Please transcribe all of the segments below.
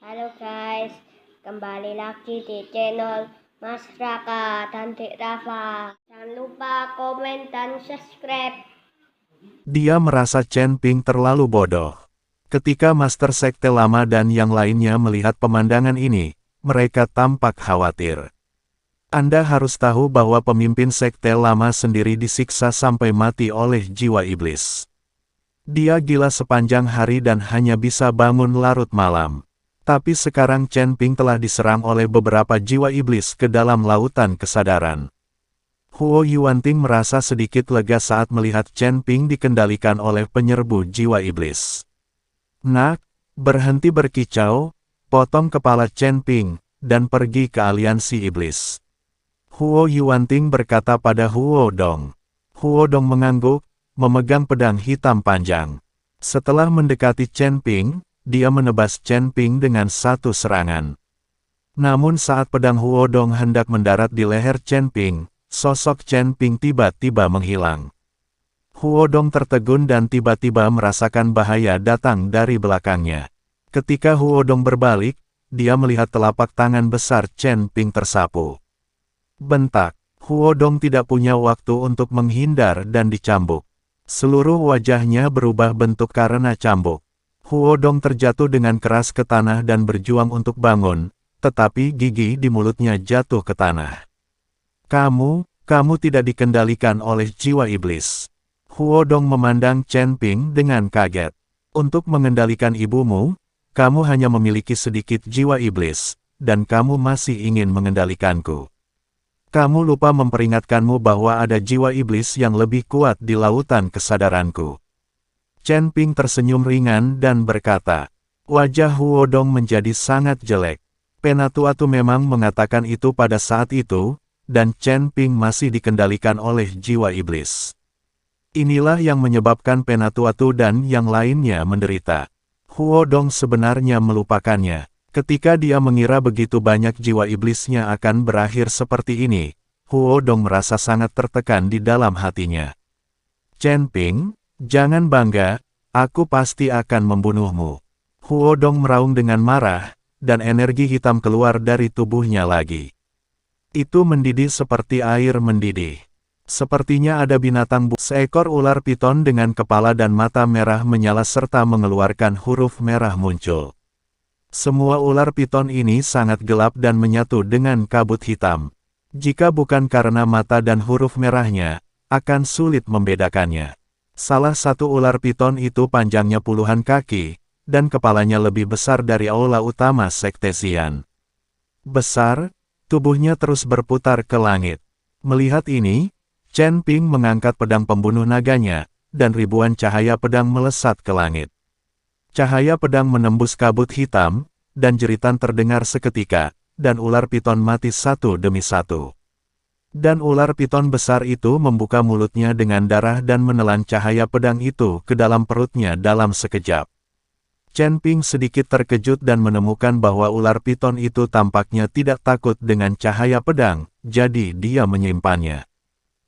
Halo guys, kembali lagi di channel Mas Raka dan Dek Rafa. Jangan lupa komen dan subscribe. Dia merasa Chen Ping terlalu bodoh. Ketika Master Sekte Lama dan yang lainnya melihat pemandangan ini, mereka tampak khawatir. Anda harus tahu bahwa pemimpin Sekte Lama sendiri disiksa sampai mati oleh jiwa iblis. Dia gila sepanjang hari dan hanya bisa bangun larut malam. Tapi sekarang Chen Ping telah diserang oleh beberapa jiwa iblis ke dalam lautan kesadaran. Huo Yuanting merasa sedikit lega saat melihat Chen Ping dikendalikan oleh penyerbu jiwa iblis. Nak, berhenti berkicau, potong kepala Chen Ping, dan pergi ke aliansi iblis. Huo Yuanting berkata pada Huo Dong. Huo Dong mengangguk, memegang pedang hitam panjang. Setelah mendekati Chen Ping, dia menebas Chen Ping dengan satu serangan. Namun saat pedang Huo Dong hendak mendarat di leher Chen Ping, sosok Chen Ping tiba-tiba menghilang. Huo Dong tertegun dan tiba-tiba merasakan bahaya datang dari belakangnya. Ketika Huo Dong berbalik, dia melihat telapak tangan besar Chen Ping tersapu. Bentak, Huo Dong tidak punya waktu untuk menghindar dan dicambuk. Seluruh wajahnya berubah bentuk karena cambuk. Huo Dong terjatuh dengan keras ke tanah dan berjuang untuk bangun, tetapi gigi di mulutnya jatuh ke tanah. Kamu tidak dikendalikan oleh jiwa iblis. Huo Dong memandang Chen Ping dengan kaget. Untuk mengendalikan ibumu, kamu hanya memiliki sedikit jiwa iblis, dan kamu masih ingin mengendalikanku. Kamu lupa memperingatkanmu bahwa ada jiwa iblis yang lebih kuat di lautan kesadaranku. Chen Ping tersenyum ringan dan berkata, wajah Huo Dong menjadi sangat jelek. Penatuatu memang mengatakan itu pada saat itu, dan Chen Ping masih dikendalikan oleh jiwa iblis. Inilah yang menyebabkan Penatuatu dan yang lainnya menderita. Huo Dong sebenarnya melupakannya. Ketika dia mengira begitu banyak jiwa iblisnya akan berakhir seperti ini, Huo Dong merasa sangat tertekan di dalam hatinya. Chen Ping, jangan bangga, aku pasti akan membunuhmu. Huo Dong meraung dengan marah, dan energi hitam keluar dari tubuhnya lagi. Itu mendidih seperti air mendidih. Sepertinya ada binatang seekor ular piton dengan kepala dan mata merah menyala serta mengeluarkan huruf merah muncul. Semua ular piton ini sangat gelap dan menyatu dengan kabut hitam. Jika bukan karena mata dan huruf merahnya, akan sulit membedakannya. Salah satu ular piton itu panjangnya puluhan kaki, dan kepalanya lebih besar dari aula utama Sekte Xian. Besar, tubuhnya terus berputar ke langit. Melihat ini, Chen Ping mengangkat pedang pembunuh naganya, dan ribuan cahaya pedang melesat ke langit. Cahaya pedang menembus kabut hitam, dan jeritan terdengar seketika, dan ular piton mati satu demi satu. Dan ular piton besar itu membuka mulutnya dengan darah dan menelan cahaya pedang itu ke dalam perutnya dalam sekejap. Chen Ping sedikit terkejut dan menemukan bahwa ular piton itu tampaknya tidak takut dengan cahaya pedang, jadi dia menyimpannya.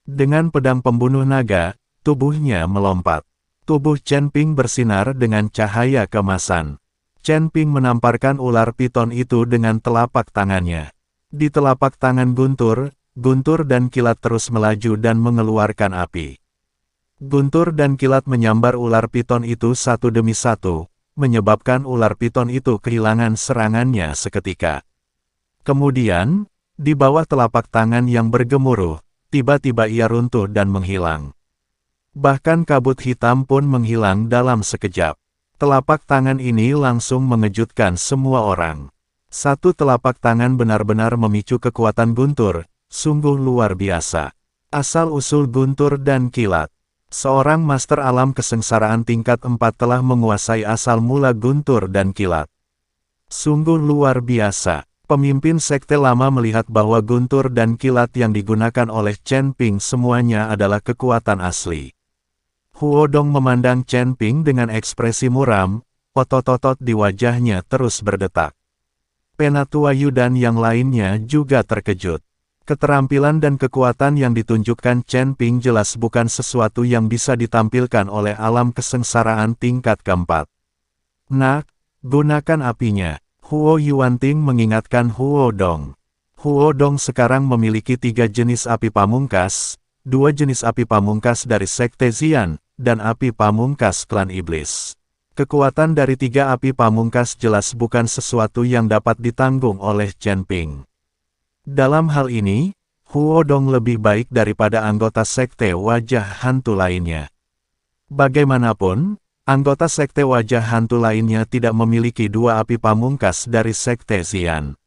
Dengan pedang pembunuh naga, tubuhnya melompat. Tubuh Chen Ping bersinar dengan cahaya kemasan. Chen Ping menamparkan ular piton itu dengan telapak tangannya. Di telapak tangan guntur dan kilat terus melaju dan mengeluarkan api. Guntur dan kilat menyambar ular piton itu satu demi satu, menyebabkan ular piton itu kehilangan serangannya seketika. Kemudian, di bawah telapak tangan yang bergemuruh, tiba-tiba ia runtuh dan menghilang. Bahkan kabut hitam pun menghilang dalam sekejap. Telapak tangan ini langsung mengejutkan semua orang. Satu telapak tangan benar-benar memicu kekuatan guntur, sungguh luar biasa. Asal-usul guntur dan kilat. Seorang master alam kesengsaraan tingkat 4 telah menguasai asal mula guntur dan kilat. Sungguh luar biasa. Pemimpin Sekte Lama melihat bahwa guntur dan kilat yang digunakan oleh Chen Ping semuanya adalah kekuatan asli. Huo Dong memandang Chen Ping dengan ekspresi muram, otot-otot di wajahnya terus berdetak. Penatuayu dan yang lainnya juga terkejut. Keterampilan dan kekuatan yang ditunjukkan Chen Ping jelas bukan sesuatu yang bisa ditampilkan oleh alam kesengsaraan tingkat keempat. Nak, gunakan apinya. Huo Yuanting mengingatkan Huo Dong. Huo Dong sekarang memiliki 3 jenis api pamungkas, 2 jenis api pamungkas dari Sekte Xian, dan api pamungkas klan iblis. Kekuatan dari 3 api pamungkas jelas bukan sesuatu yang dapat ditanggung oleh Chen Ping. Dalam hal ini, Huo Dong lebih baik daripada anggota Sekte Wajah Hantu lainnya. Bagaimanapun, anggota Sekte Wajah Hantu lainnya tidak memiliki 2 api pamungkas dari Sekte Xian.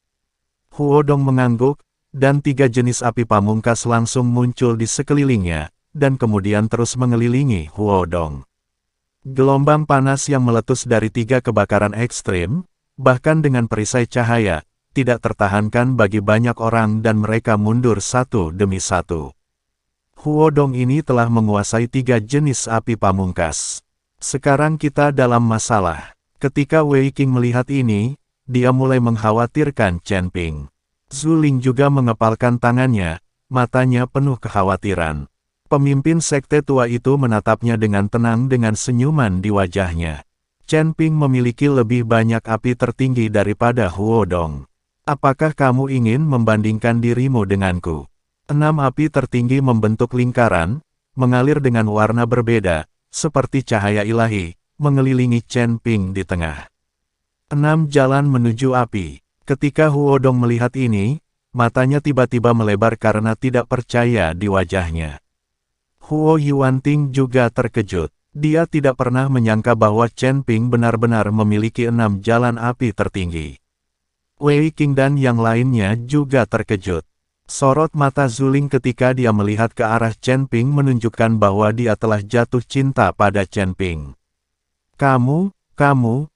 Huo Dong mengangguk, dan 3 jenis api pamungkas langsung muncul di sekelilingnya, dan kemudian terus mengelilingi Huo Dong. Gelombang panas yang meletus dari 3 kebakaran ekstrim, bahkan dengan perisai cahaya, tidak tertahankan bagi banyak orang dan mereka mundur satu demi satu. Huo Dong ini telah menguasai 3 jenis api pamungkas. Sekarang kita dalam masalah. Ketika Wei Qing melihat ini, dia mulai mengkhawatirkan Chen Ping. Zhu Ling juga mengepalkan tangannya, matanya penuh kekhawatiran. Pemimpin sekte tua itu menatapnya dengan tenang dengan senyuman di wajahnya. Chen Ping memiliki lebih banyak api tertinggi daripada Huo Dong. Apakah kamu ingin membandingkan dirimu denganku? 6 api tertinggi membentuk lingkaran, mengalir dengan warna berbeda, seperti cahaya ilahi, mengelilingi Chen Ping di tengah. 6 jalan menuju api. Ketika Huo Dong melihat ini, matanya tiba-tiba melebar karena tidak percaya di wajahnya. Huo Yuanting juga terkejut. Dia tidak pernah menyangka bahwa Chen Ping benar-benar memiliki 6 jalan api tertinggi. Wei Qing dan yang lainnya juga terkejut. Sorot mata Zhu Ling ketika dia melihat ke arah Chen Ping menunjukkan bahwa dia telah jatuh cinta pada Chen Ping. Kamu,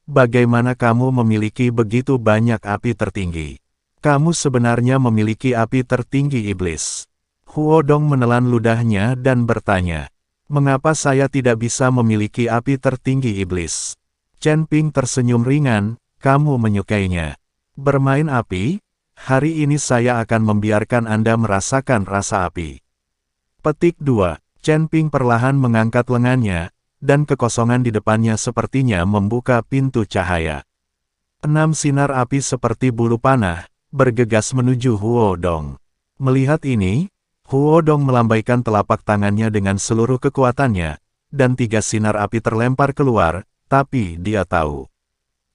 bagaimana kamu memiliki begitu banyak api tertinggi? Kamu sebenarnya memiliki api tertinggi iblis. Huo Dong menelan ludahnya dan bertanya, mengapa saya tidak bisa memiliki api tertinggi iblis? Chen Ping tersenyum ringan, kamu menyukainya. Bermain api? Hari ini saya akan membiarkan Anda merasakan rasa api. Petik 2. Chen Ping perlahan mengangkat lengannya, dan kekosongan di depannya sepertinya membuka pintu cahaya. 6 sinar api seperti bulu panah, bergegas menuju Huo Dong. Melihat ini, Huo Dong melambaikan telapak tangannya dengan seluruh kekuatannya, dan 3 sinar api terlempar keluar, tapi dia tahu.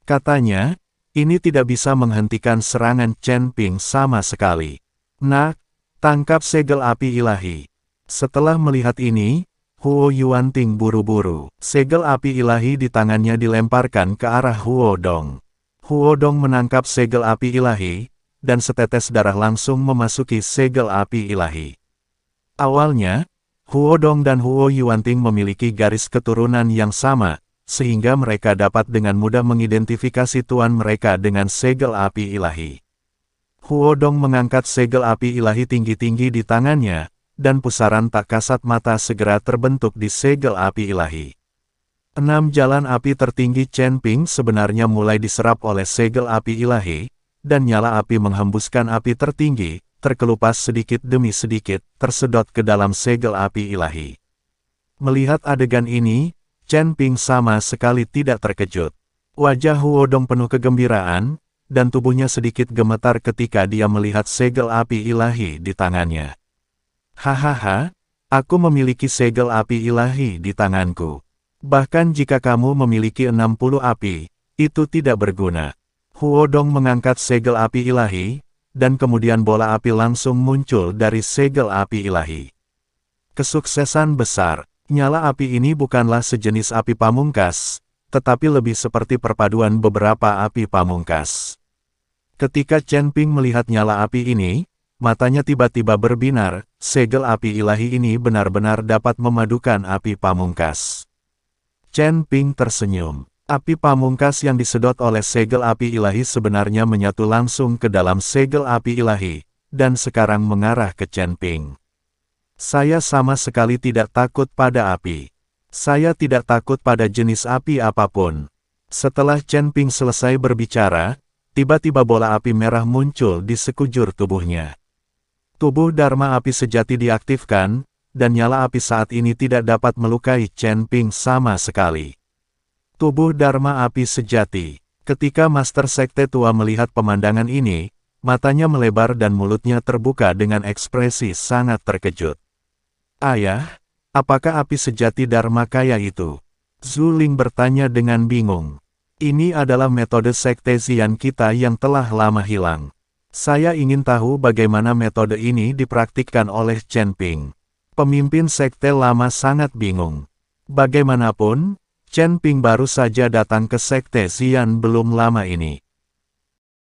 Katanya, ini tidak bisa menghentikan serangan Chen Ping sama sekali. Nak, tangkap segel api ilahi. Setelah melihat ini, Huo Yuanting buru-buru. Segel api ilahi di tangannya dilemparkan ke arah Huo Dong. Huo Dong menangkap segel api ilahi, dan setetes darah langsung memasuki segel api ilahi. Awalnya, Huo Dong dan Huo Yuanting memiliki garis keturunan yang sama, sehingga mereka dapat dengan mudah mengidentifikasi tuan mereka dengan segel api ilahi. Huo Dong mengangkat segel api ilahi tinggi-tinggi di tangannya, dan pusaran tak kasat mata segera terbentuk di segel api ilahi. 6 jalan api tertinggi Chen Ping sebenarnya mulai diserap oleh segel api ilahi, dan nyala api menghembuskan api tertinggi, terkelupas sedikit demi sedikit, tersedot ke dalam segel api ilahi. Melihat adegan ini, Chen Ping sama sekali tidak terkejut. Wajah Huo Dong penuh kegembiraan, dan tubuhnya sedikit gemetar ketika dia melihat segel api ilahi di tangannya. Hahaha, aku memiliki segel api ilahi di tanganku. Bahkan jika kamu memiliki 60 api, itu tidak berguna. Huo Dong mengangkat segel api ilahi, dan kemudian bola api langsung muncul dari segel api ilahi. Kesuksesan besar. Nyala api ini bukanlah sejenis api pamungkas, tetapi lebih seperti perpaduan beberapa api pamungkas. Ketika Chen Ping melihat nyala api ini, matanya tiba-tiba berbinar, segel api ilahi ini benar-benar dapat memadukan api pamungkas. Chen Ping tersenyum. Api pamungkas yang disedot oleh segel api ilahi sebenarnya menyatu langsung ke dalam segel api ilahi, dan sekarang mengarah ke Chen Ping. Saya sama sekali tidak takut pada api. Saya tidak takut pada jenis api apapun. Setelah Chen Ping selesai berbicara, tiba-tiba bola api merah muncul di sekujur tubuhnya. Tubuh Dharma api sejati diaktifkan, dan nyala api saat ini tidak dapat melukai Chen Ping sama sekali. Tubuh Dharma api sejati. Ketika Master Sekte Tua melihat pemandangan ini, matanya melebar dan mulutnya terbuka dengan ekspresi sangat terkejut. Ayah, apakah api sejati Dharmakaya itu? Zhu Ling bertanya dengan bingung. Ini adalah metode Sekte Xian kita yang telah lama hilang. Saya ingin tahu bagaimana metode ini dipraktikkan oleh Chen Ping. Pemimpin Sekte Lama sangat bingung. Bagaimanapun, Chen Ping baru saja datang ke Sekte Xian belum lama ini.